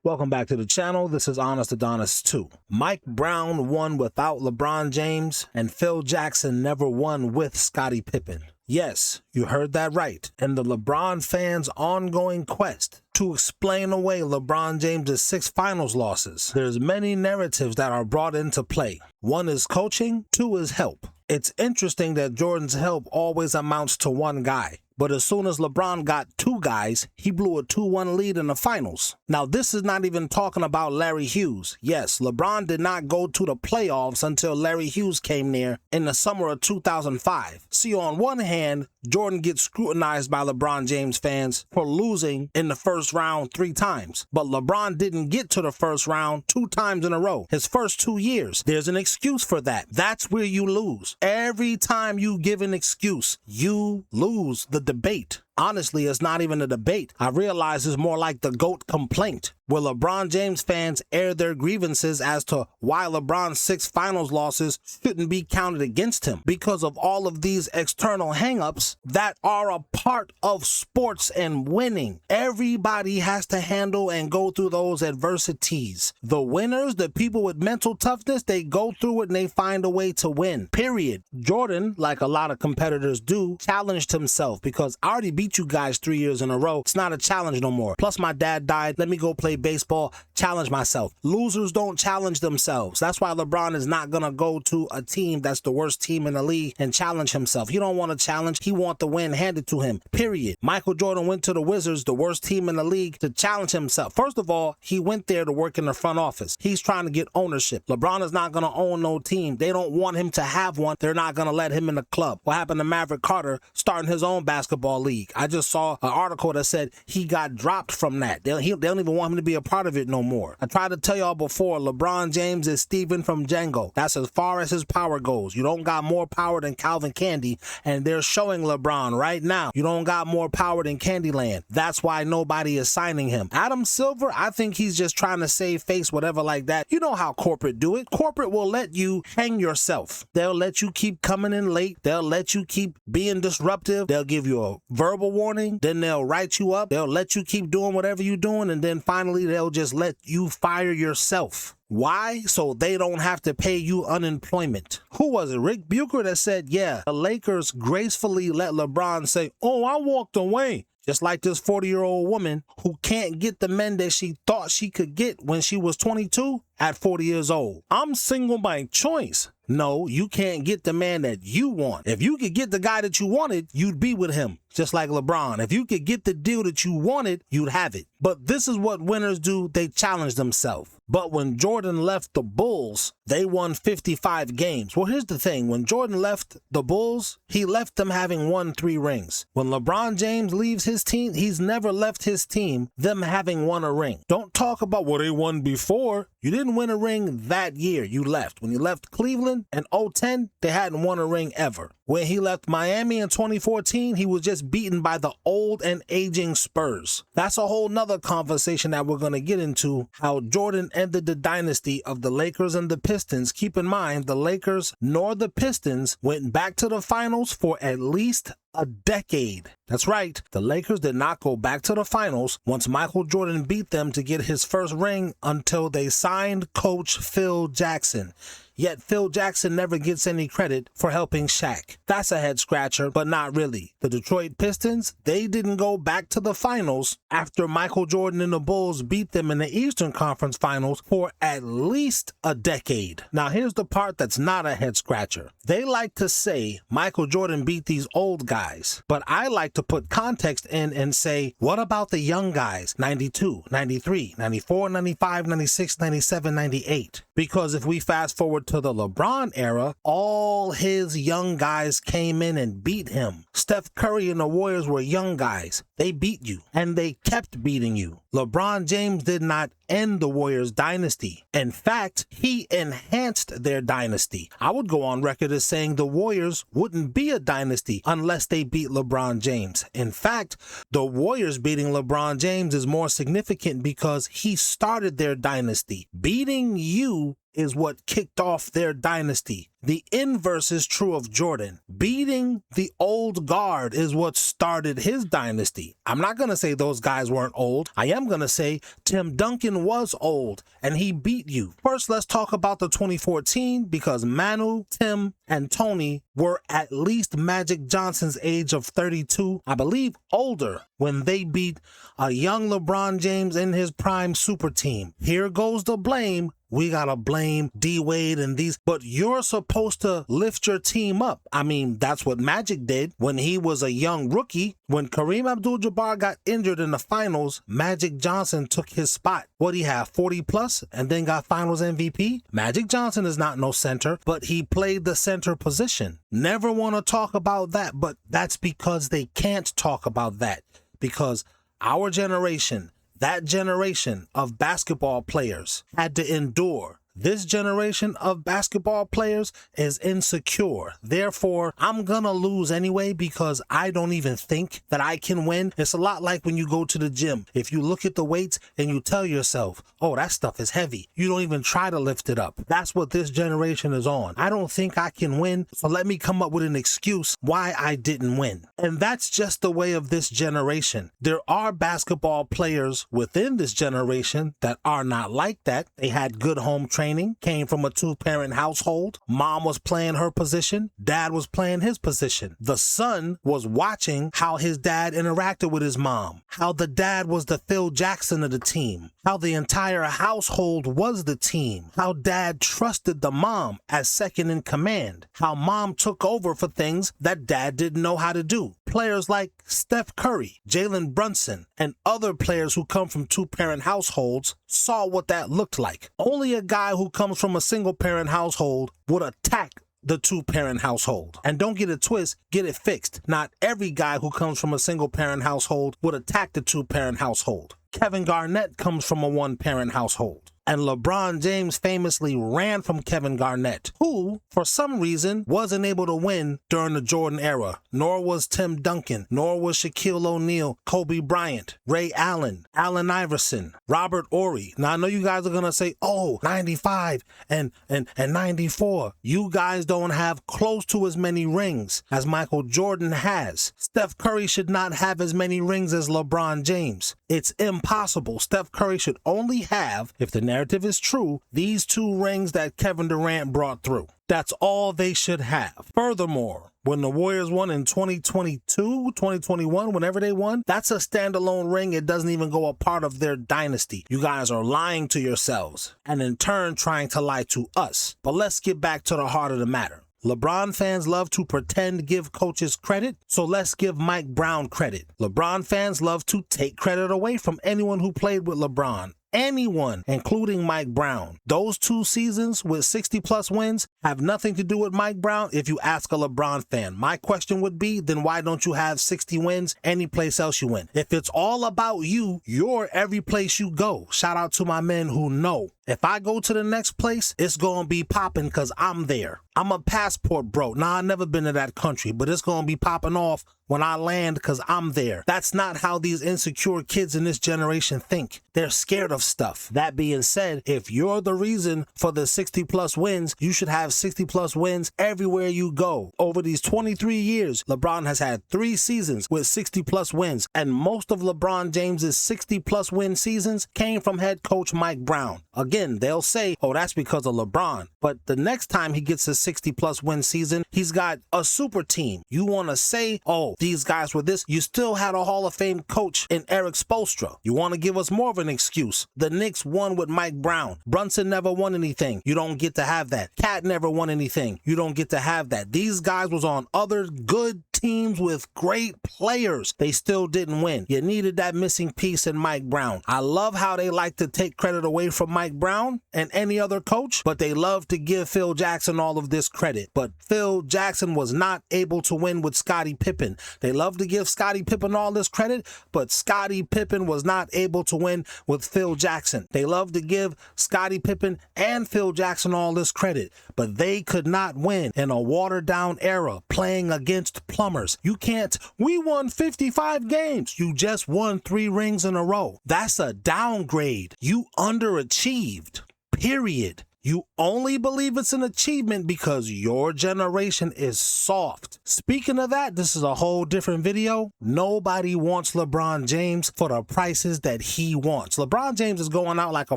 Welcome back to the channel. This is Honest Adonis 2. Mike Brown won without LeBron James, and Phil Jackson never won with Scottie Pippen. Yes, you heard that right. In the LeBron fans' ongoing quest to explain away LeBron James' 6 finals losses, there's many narratives that are brought into play. 1 is coaching, 2 is help. It's interesting that Jordan's help always amounts to 1 guy. But as soon as LeBron got 2 guys, he blew a 2-1 lead in the finals. Now, this is not even talking about Larry Hughes. Yes, LeBron did not go to the playoffs until Larry Hughes came near in the summer of 2005. See, on one hand, Jordan gets scrutinized by LeBron James fans for losing in the first round 3 times. But LeBron didn't get to the first round 2 times in a row. His first 2 years, there's an excuse for that. That's where you lose. Every time you give an excuse, you lose the debate. Honestly, it's not even a debate. I realize it's more like the GOAT complaint, where LeBron James fans air their grievances as to why LeBron's 6 finals losses shouldn't be counted against him because of all of these external hangups that are a part of sports and winning. Everybody has to handle and go through those adversities. The winners, the people with mental toughness, they go through it and they find a way to win, period. Jordan, like a lot of competitors do, challenged himself because I already beat you guys 3 years in a row. It's not a challenge no more. Plus my dad died. Let me go play baseball, challenge myself. Losers don't challenge themselves. That's why LeBron is not going to go to a team that's the worst team in the league and challenge himself. He don't want to challenge. He want the win handed to him, period. Michael Jordan went to the Wizards, the worst team in the league, to challenge himself. First of all, he went there to work in the front office. He's trying to get ownership. LeBron is not going to own no team. They don't want him to have one. They're not going to let him in the club. What happened to Maverick Carter starting his own basketball league? I just saw an article that said he got dropped from that. They don't even want him to be a part of it no more. I tried to tell y'all before, LeBron James is Steven from Django. That's as far as his power goes. You don't got more power than Calvin Candy, and they're showing LeBron right now. You don't got more power than Candyland. That's why nobody is signing him. Adam Silver, I think he's just trying to save face, whatever like that. You know how corporate do it. Corporate will let you hang yourself. They'll let you keep coming in late. They'll let you keep being disruptive. They'll give you a verbal warning. Then they'll write you up. They'll let you keep doing whatever you're doing. And then finally, they'll just let you fire yourself. Why? So they don't have to pay you unemployment. Who was it? Rick Bucher that said, yeah, the Lakers gracefully let LeBron say, oh, I walked away. Just like this 40-year-old woman who can't get the men that she thought she could get when she was 22 at 40 years old. I'm single by choice. No, you can't get the man that you want. If you could get the guy that you wanted, you'd be with him. Just like LeBron. If you could get the deal that you wanted, you'd have it. But this is what winners do. They challenge themselves. But when Jordan left the Bulls, they won 55 games. Well, here's the thing. When Jordan left the Bulls, he left them having won 3 rings. When LeBron James leaves his team, he's never left his team them having won a ring. Don't talk about what they won before. You didn't win a ring that year you left. When you left Cleveland in 2010, they hadn't won a ring ever. When he left Miami in 2014, he was just beaten by the old and aging Spurs. That's a whole nother conversation that we're going to get into, how Jordan ended the dynasty of the Lakers and the Pistons. Keep in mind, the Lakers nor the Pistons went back to the finals for at least a decade. That's right. The Lakers did not go back to the finals once Michael Jordan beat them to get his first ring until they signed coach Phil Jackson. Yet Phil Jackson never gets any credit for helping Shaq. That's a head scratcher, but not really. The Detroit Pistons, they didn't go back to the finals after Michael Jordan and the Bulls beat them in the Eastern Conference Finals for at least a decade. Now here's the part that's not a head scratcher. They like to say Michael Jordan beat these old guys, but I like to put context in and say, what about the young guys? 92, 93, 94, 95, 96, 97, 98. Because if we fast forward to the LeBron era, all his young guys came in and beat him. Steph Curry and the Warriors were young guys. They beat you, and they kept beating you. LeBron James did not end the Warriors dynasty. In fact, he enhanced their dynasty. I would go on record as saying the Warriors wouldn't be a dynasty unless they beat LeBron James. In fact, the Warriors beating LeBron James is more significant because he started their dynasty. Beating you is what kicked off their dynasty. The inverse is true of Jordan. Beating the old guard is what started his dynasty. I'm not going to say those guys weren't old. I am going to say Tim Duncan was old and he beat you. First, let's talk about the 2014 because Manu, Tim, and Tony were at least Magic Johnson's age of 32, I believe older, when they beat a young LeBron James in his prime super team. Here goes the blame. We gotta blame D-Wade and these, but you're supposed to lift your team up. I mean, that's what Magic did when he was a young rookie. When Kareem Abdul-Jabbar got injured in the finals, Magic Johnson took his spot. What he have, 40 plus, and then got finals MVP? Magic Johnson is not no center, but he played the center position. Never want to talk about that, but that's because they can't talk about that. Because our generation, that generation of basketball players had to endure. This generation of basketball players is insecure. Therefore, I'm gonna lose anyway because I don't even think that I can win. It's a lot like when you go to the gym. If you look at the weights and you tell yourself, oh, that stuff is heavy, you don't even try to lift it up. That's what this generation is on. I don't think I can win, so let me come up with an excuse why I didn't win. And that's just the way of this generation. There are basketball players within this generation that are not like that. They had good home training, came from a two-parent household. Mom was playing her position. Dad was playing his position. The son was watching how his dad interacted with his mom, how the dad was the Phil Jackson of the team, how the entire household was the team, how dad trusted the mom as second in command, how mom took over for things that dad didn't know how to do. Players like Steph Curry, Jalen Brunson, and other players who come from two-parent households saw what that looked like. Only a guy who comes from a single-parent household would attack the two-parent household. And don't get it twisted, get it fixed. Not every guy who comes from a single-parent household would attack the two-parent household. Kevin Garnett comes from a one-parent household. And LeBron James famously ran from Kevin Garnett, who, for some reason, wasn't able to win during the Jordan era. Nor was Tim Duncan, nor was Shaquille O'Neal, Kobe Bryant, Ray Allen, Allen Iverson, Robert Horry. Now, I know you guys are going to say, oh, 95 and 94. You guys don't have close to as many rings as Michael Jordan has. Steph Curry should not have as many rings as LeBron James. It's impossible. Steph Curry should only have, if the narrative is true, these 2 rings that Kevin Durant brought through. That's all they should have. Furthermore, when the Warriors won in 2022, 2021, whenever they won, that's a standalone ring. It doesn't even go a part of their dynasty. You guys are lying to yourselves and in turn trying to lie to us. But let's get back to the heart of the matter. LeBron fans love to pretend give coaches credit, so let's give Mike Brown credit. LeBron fans love to take credit away from anyone who played with LeBron. Anyone, including Mike Brown. Those 2 seasons with 60-plus wins have nothing to do with Mike Brown if you ask a LeBron fan. My question would be, then why don't you have 60 wins any place else you went? If it's all about you, you're every place you go. Shout out to my men who know. If I go to the next place, it's going to be popping because I'm there. I'm a passport bro. Nah, I've never been to that country, but it's going to be popping off when I land because I'm there. That's not how these insecure kids in this generation think. They're scared of stuff. That being said, if you're the reason for the 60-plus wins, you should have 60-plus wins everywhere you go. Over these 23 years, LeBron has had 3 seasons with 60-plus wins, and most of LeBron James's 60-plus win seasons came from head coach Mike Brown. Again, they'll say, oh, that's because of LeBron. But the next time he gets a 60-plus win season, he's got a super team. You want to say, oh, these guys were this. You still had a Hall of Fame coach in Eric Spoelstra. You want to give us more of an excuse. The Knicks won with Mike Brown. Brunson never won anything. You don't get to have that. Cat never won anything. You don't get to have that. These guys was on other good teams with great players. They still didn't win. You needed that missing piece in Mike Brown. I love how they like to take credit away from Mike Brown and any other coach, but they love to give Phil Jackson all of this credit. But Phil Jackson was not able to win with Scottie Pippen. They love to give Scottie Pippen all this credit, but Scottie Pippen was not able to win with Phil Jackson. They love to give Scottie Pippen and Phil Jackson all this credit, but they could not win in a watered-down era playing against plumbers. You can't, we won 55 games. You just won 3 rings in a row. That's a downgrade. You underachieved. Period. You only believe it's an achievement because your generation is soft. Speaking of that, this is a whole different video. Nobody wants LeBron James for the prices that he wants. LeBron James is going out like a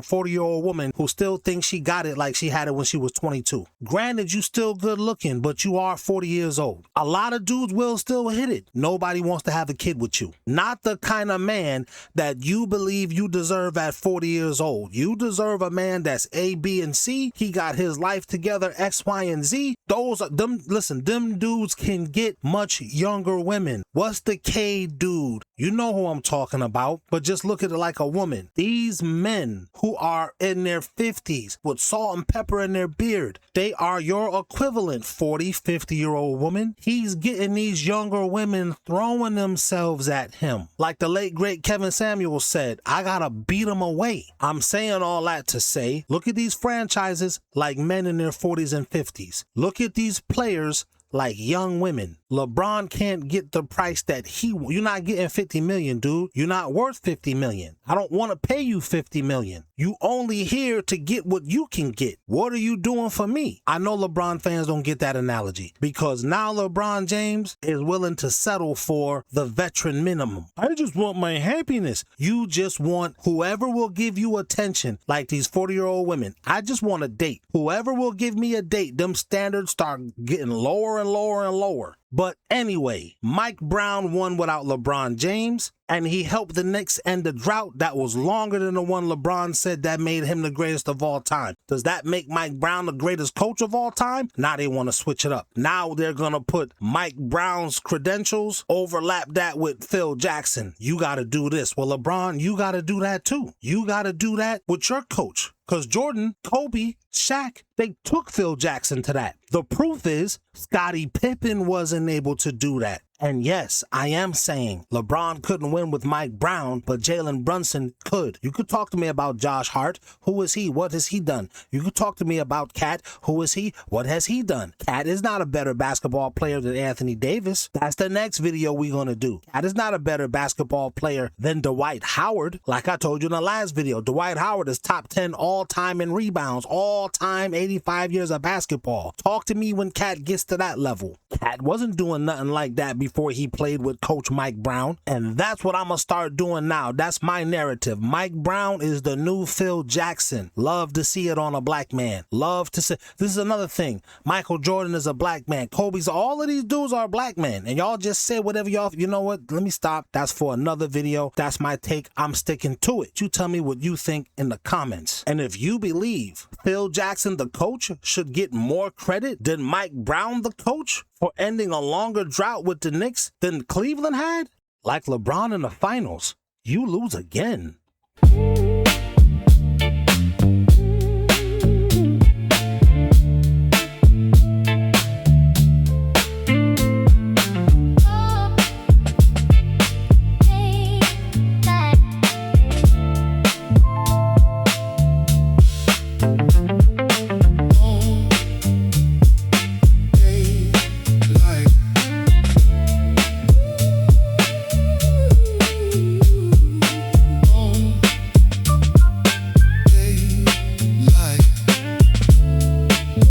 40-year-old woman who still thinks she got it like she had it when she was 22. Granted, you still good looking, but you are 40 years old. A lot of dudes will still hit it. Nobody wants to have a kid with you. Not the kind of man that you believe you deserve at 40 years old. You deserve a man that's A, B, and C. He got his life together, X, Y, and Z. Those are them. Listen, them dudes can get much younger women. What's the K dude? You know who I'm talking about, but just look at it like a woman. These men who are in their 50s with salt and pepper in their beard, they are your equivalent 40, 50-year-old woman. He's getting these younger women throwing themselves at him. Like the late, great Kevin Samuel said, I gotta beat them away. I'm saying all that to say, look at these franchises like men in their 40s and 50s. Look at these players like young women. LeBron can't get the price that you're not getting 50 million, dude. You're not worth 50 million. I don't want to pay you 50 million. You only here to get what you can get. What are you doing for me? I know LeBron fans don't get that analogy because now LeBron James is willing to settle for the veteran minimum. I just want my happiness. You just want whoever will give you attention, like these 40-year-old women. I just want a date. Whoever will give me a date, them standards start getting lower and lower and lower. But anyway, Mike Brown won without LeBron James, and he helped the Knicks end a drought that was longer than the one LeBron said that made him the greatest of all time. Does that make Mike Brown the greatest coach of all time? Now they want to switch it up. Now they're going to put Mike Brown's credentials, overlap that with Phil Jackson. You got to do this. Well, LeBron, you got to do that too. You got to do that with your coach. Because Jordan, Kobe, Shaq, they took Phil Jackson to that. The proof is Scottie Pippen wasn't able to do that. And yes, I am saying LeBron couldn't win with Mike Brown, but Jalen Brunson could. You could talk to me about Josh Hart. Who is he? What has he done? You could talk to me about Cat. Who is he? What has he done? Cat is not a better basketball player than Anthony Davis. That's the next video we're going to do. Cat is not a better basketball player than Dwight Howard. Like I told you in the last video, Dwight Howard is top 10 all-time in rebounds, all-time 85 years of basketball. Talk to me when Cat gets to that level. Cat wasn't doing nothing like that before he played with Coach Mike Brown, and that's what I'm gonna start doing now. That's my narrative. Mike Brown is the new Phil Jackson. Love to see it on a black man. Love to see. This is another thing. Michael Jordan is a black man. Kobe's, all of these dudes are black men, and y'all just say whatever y'all. You know what? Let me stop. That's for another video. That's my take. I'm sticking to it. You tell me what you think in the comments. And if you believe Phil Jackson, the coach, should get more credit than Mike Brown, the coach, for ending a longer drought with the Knicks than Cleveland had, like LeBron in the finals, you lose again.